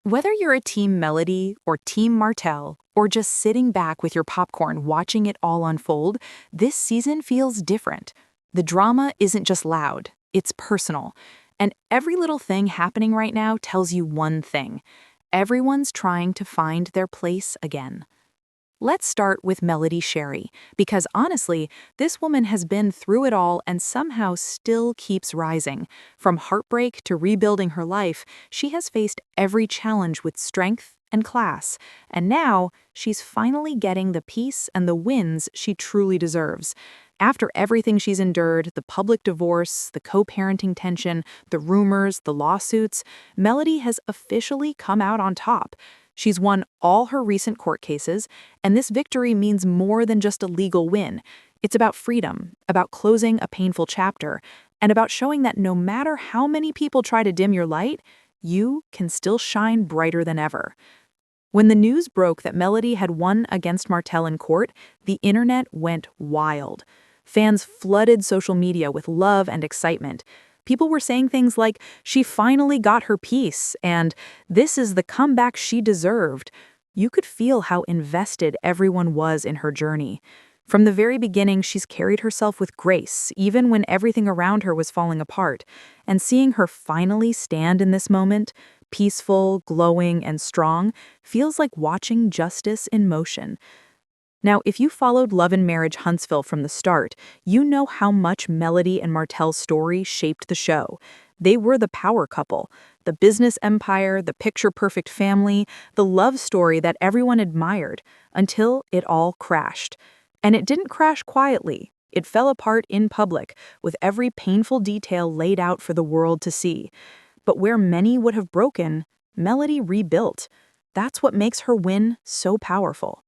Whether you're a Team Melody or Team Martell, or just sitting back with your popcorn watching it all unfold, this season feels different. The drama isn't just loud, it's personal. And every little thing happening right now tells you one thing. Everyone's trying to find their place again. Let's start with Melody Shari, because honestly, this woman has been through it all and somehow still keeps rising. From heartbreak to rebuilding her life, she has faced every challenge with strength and class. And now, she's finally getting the peace and the wins she truly deserves. After everything she's endured, the public divorce, the co-parenting tension, the rumors, the lawsuits, Melody has officially come out on top. She's won all her recent court cases, and this victory means more than just a legal win. It's about freedom, about closing a painful chapter, and about showing that no matter how many people try to dim your light, you can still shine brighter than ever. When the news broke that Melody had won against Martell in court, the internet went wild. Fans flooded social media with love and excitement. People were saying things like, "She finally got her peace," and "This is the comeback she deserved." You could feel how invested everyone was in her journey. From the very beginning, she's carried herself with grace, even when everything around her was falling apart. And seeing her finally stand in this moment, peaceful, glowing, and strong, feels like watching justice in motion. Now, if you followed Love and Marriage Huntsville from the start, you know how much Melody and Martell's story shaped the show. They were the power couple, the business empire, the picture-perfect family, the love story that everyone admired, until it all crashed. And it didn't crash quietly. It fell apart in public, with every painful detail laid out for the world to see. But where many would have broken, Melody rebuilt. That's what makes her win so powerful.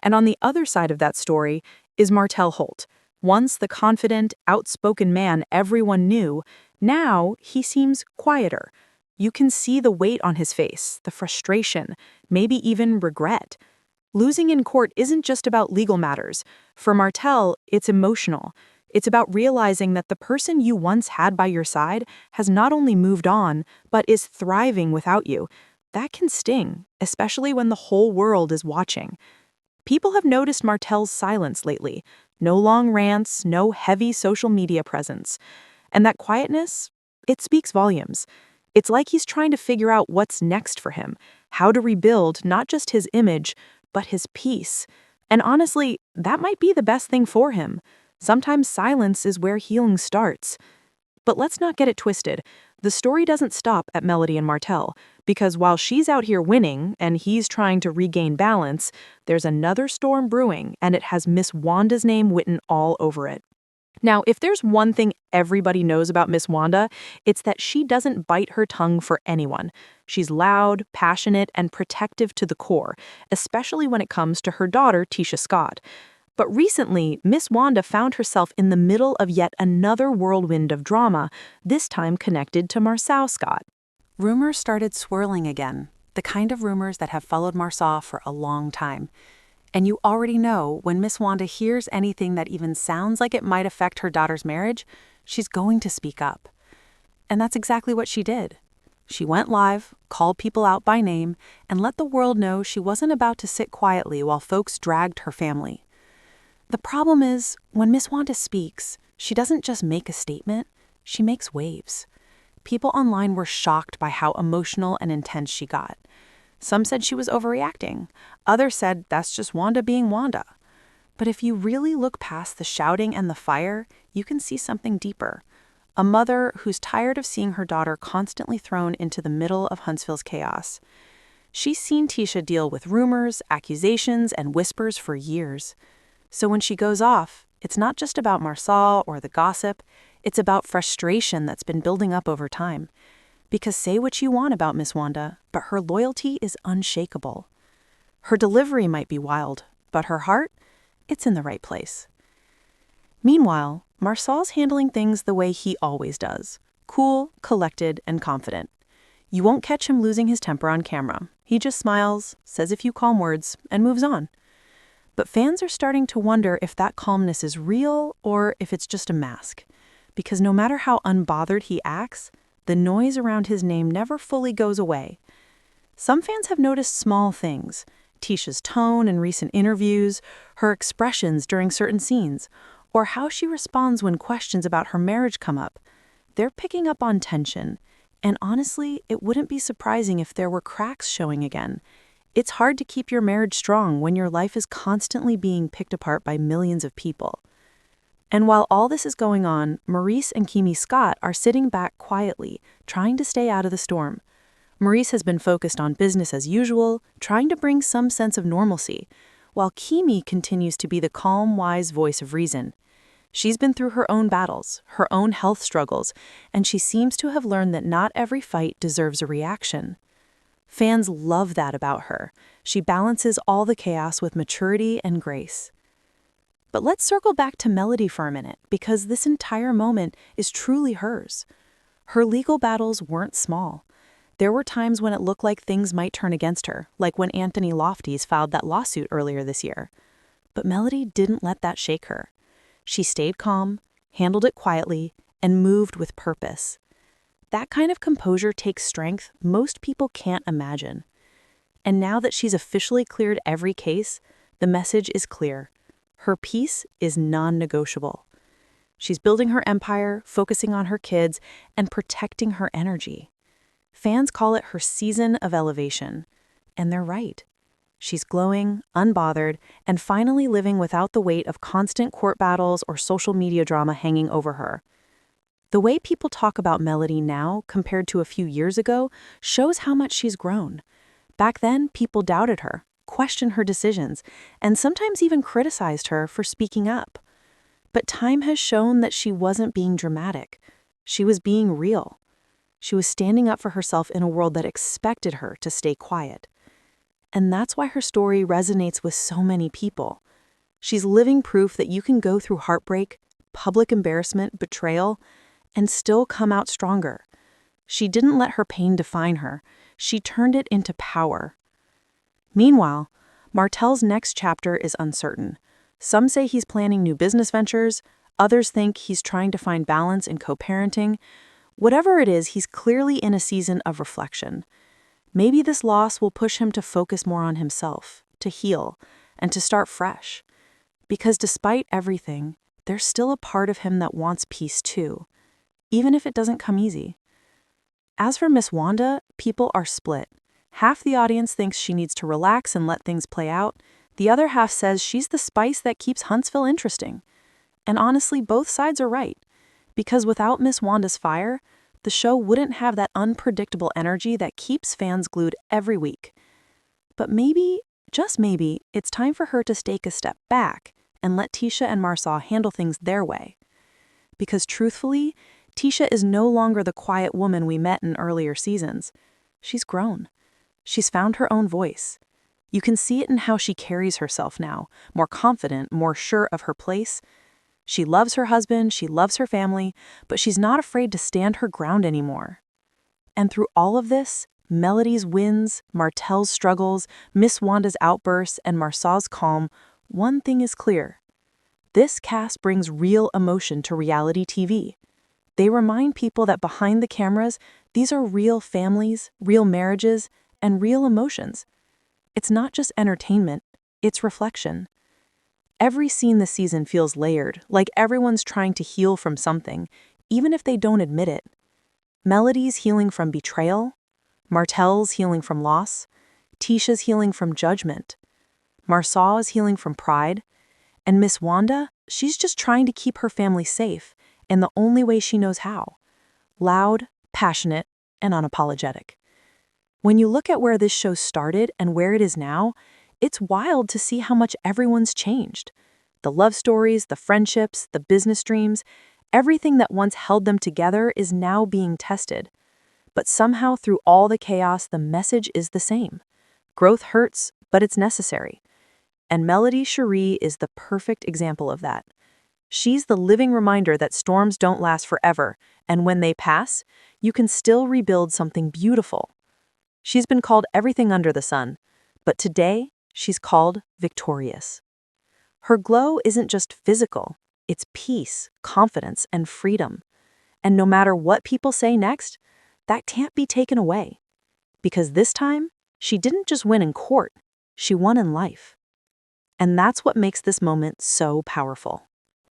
And on the other side of that story is Martell Holt. Once the confident, outspoken man everyone knew, now he seems quieter. You can see the weight on his face, the frustration, maybe even regret. Losing in court isn't just about legal matters. For Martell, it's emotional. It's about realizing that the person you once had by your side has not only moved on, but is thriving without you. That can sting, especially when the whole world is watching. People have noticed Martell's silence lately. No long rants, no heavy social media presence. And that quietness, it speaks volumes. It's like he's trying to figure out what's next for him, how to rebuild not just his image, but his peace. And honestly, that might be the best thing for him. Sometimes silence is where healing starts. But let's not get it twisted. The story doesn't stop at Melody and Martell, because while she's out here winning and he's trying to regain balance, there's another storm brewing, and it has Miss Wanda's name written all over it. Now, if there's one thing everybody knows about Miss Wanda, it's that she doesn't bite her tongue for anyone. She's loud, passionate, and protective to the core, especially when it comes to her daughter, Tisha Scott. But recently, Miss Wanda found herself in the middle of yet another whirlwind of drama, this time connected to Marsau Scott. Rumors started swirling again, the kind of rumors that have followed Marsau for a long time. And you already know when Miss Wanda hears anything that even sounds like it might affect her daughter's marriage, she's going to speak up. And that's exactly what she did. She went live, called people out by name, and let the world know she wasn't about to sit quietly while folks dragged her family. The problem is, when Miss Wanda speaks, she doesn't just make a statement, she makes waves. People online were shocked by how emotional and intense she got. Some said she was overreacting. Others said that's just Wanda being Wanda. But if you really look past the shouting and the fire, you can see something deeper. A mother who's tired of seeing her daughter constantly thrown into the middle of Huntsville's chaos. She's seen Tisha deal with rumors, accusations, and whispers for years. So when she goes off, it's not just about Marsau or the gossip, it's about frustration that's been building up over time. Because say what you want about Miss Wanda, but her loyalty is unshakable. Her delivery might be wild, but her heart, it's in the right place. Meanwhile, Marsau's handling things the way he always does. Cool, collected, and confident. You won't catch him losing his temper on camera. He just smiles, says a few calm words, and moves on. But fans are starting to wonder if that calmness is real or if it's just a mask. Because no matter how unbothered he acts, the noise around his name never fully goes away. Some fans have noticed small things: Tisha's tone in recent interviews, her expressions during certain scenes, or how she responds when questions about her marriage come up. They're picking up on tension, and honestly, it wouldn't be surprising if there were cracks showing again. It's hard to keep your marriage strong when your life is constantly being picked apart by millions of people. And while all this is going on, Maurice and Kimi Scott are sitting back quietly, trying to stay out of the storm. Maurice has been focused on business as usual, trying to bring some sense of normalcy, while Kimi continues to be the calm, wise voice of reason. She's been through her own battles, her own health struggles, and she seems to have learned that not every fight deserves a reaction. Fans love that about her. She balances all the chaos with maturity and grace. But let's circle back to Melody for a minute, because this entire moment is truly hers. Her legal battles weren't small. There were times when it looked like things might turn against her, like when Anthony Lofty's filed that lawsuit earlier this year. But Melody didn't let that shake her. She stayed calm, handled it quietly, and moved with purpose. That kind of composure takes strength most people can't imagine. And now that she's officially cleared every case, the message is clear. Her peace is non-negotiable. She's building her empire, focusing on her kids, and protecting her energy. Fans call it her season of elevation, and they're right. She's glowing, unbothered, and finally living without the weight of constant court battles or social media drama hanging over her. The way people talk about Melody now, compared to a few years ago, shows how much she's grown. Back then, people doubted her, questioned her decisions, and sometimes even criticized her for speaking up. But time has shown that she wasn't being dramatic. She was being real. She was standing up for herself in a world that expected her to stay quiet. And that's why her story resonates with so many people. She's living proof that you can go through heartbreak, public embarrassment, betrayal, and still come out stronger. She didn't let her pain define her. She turned it into power. Meanwhile, Martell's next chapter is uncertain. Some say he's planning new business ventures. Others think he's trying to find balance in co-parenting. Whatever it is, he's clearly in a season of reflection. Maybe this loss will push him to focus more on himself, to heal, and to start fresh. Because despite everything, there's still a part of him that wants peace too, even if it doesn't come easy. As for Miss Wanda, people are split. Half the audience thinks she needs to relax and let things play out. The other half says she's the spice that keeps Huntsville interesting. And honestly, both sides are right. Because without Miss Wanda's fire, the show wouldn't have that unpredictable energy that keeps fans glued every week. But maybe, just maybe, it's time for her to take a step back and let Tisha and Marsau handle things their way. Because truthfully, Tisha is no longer the quiet woman we met in earlier seasons. She's grown. She's found her own voice. You can see it in how she carries herself now, more confident, more sure of her place. She loves her husband, she loves her family, but she's not afraid to stand her ground anymore. And through all of this, Melody's wins, Martell's struggles, Miss Wanda's outbursts, and Marsau's calm, one thing is clear. This cast brings real emotion to reality TV. They remind people that behind the cameras, these are real families, real marriages, and real emotions. It's not just entertainment, it's reflection. Every scene this season feels layered, like everyone's trying to heal from something, even if they don't admit it. Melody's healing from betrayal, Martell's healing from loss, Tisha's healing from judgment, Marsau's healing from pride, and Miss Wanda, she's just trying to keep her family safe, in the only way she knows how: loud, passionate, and unapologetic. When you look at where this show started and where it is now, it's wild to see how much everyone's changed. The love stories, the friendships, the business dreams, everything that once held them together is now being tested. But somehow through all the chaos, the message is the same. Growth hurts, but it's necessary. And Melody Shari is the perfect example of that. She's the living reminder that storms don't last forever, and when they pass, you can still rebuild something beautiful. She's been called everything under the sun, but today, she's called victorious. Her glow isn't just physical, it's peace, confidence, and freedom. And no matter what people say next, that can't be taken away. Because this time, She didn't just win in court, she won in life. And that's what makes this moment so powerful.